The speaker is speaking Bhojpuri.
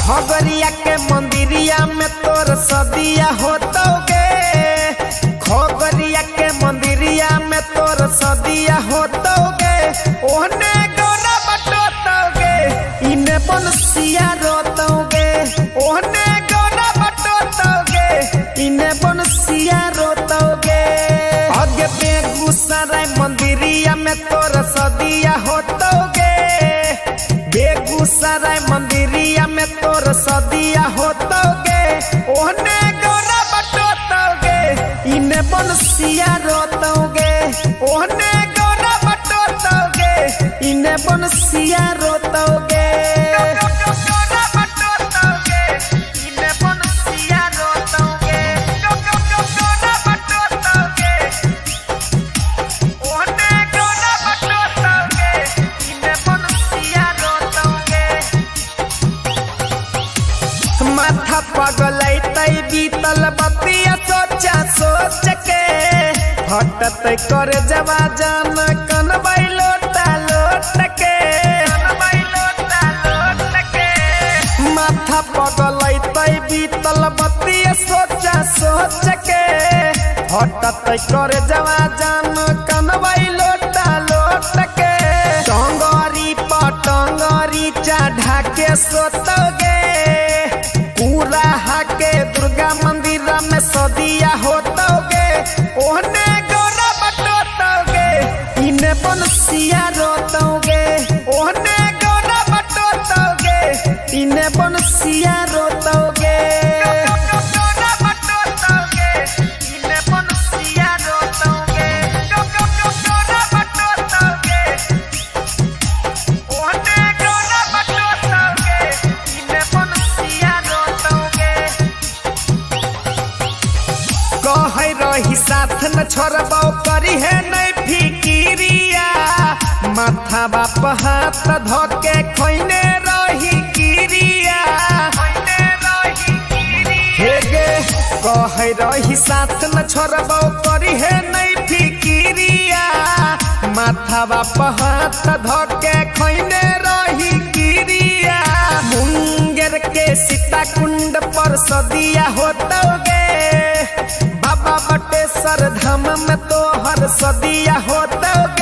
खगड़िया के मंदिरिया में तोर सदिया होतोगे। खगड़िया के मंदिरिया में तोर सदिया होतोगे। ओहने गौरा बटोतोगे इने बनसिया रोतोगे। ओहने गौरा बटोतोगे इने बनसिया रोतोगे। आगे बेगूसराय मंदिरिया में तोर सदिया होतोगे। बेगूसराय मंदिरिया में तोर सदिया होतोगे। ओहने गौरा बटोतोगे इने बनसिया रोतोगे। ओहने गौरा बटोतोगे इने बनसिया रोतोगे। माथा पगलैतै बीतल बतिया सोचा सोच के। हटत कर जवा जान कनबै लोटा लोट के। माथा पगलैतै बीतल बतिया सोचा सोच के। हटत कर जवा जान कनबै लोटा लोट के। टंगरी पटंगरी चढ़ा के सोतोगे। पूरा हाके दुर्गा मंदिर में सदिया होतोगे। ओहने गौरा बटोतोगे इने बनसिया रोतोगे। ओहने गौरा बटोतोगे इने बनसिया रोतोगे। रही साथ न छोड़बो करी है नहीं फिकिरिया। माथा बाप हाथ धोके खोइने रही गिरिया। हे गे कह रही साथ न छोड़बो करी है नहीं फिकिरिया। माथा बाप हाथ धोके खोइने रही गिरिया। मुंगेर के सीता कुंड पर सदिया होतोगे। बाबा बटेश्वर धाम में तोहर सदिया होतोगे।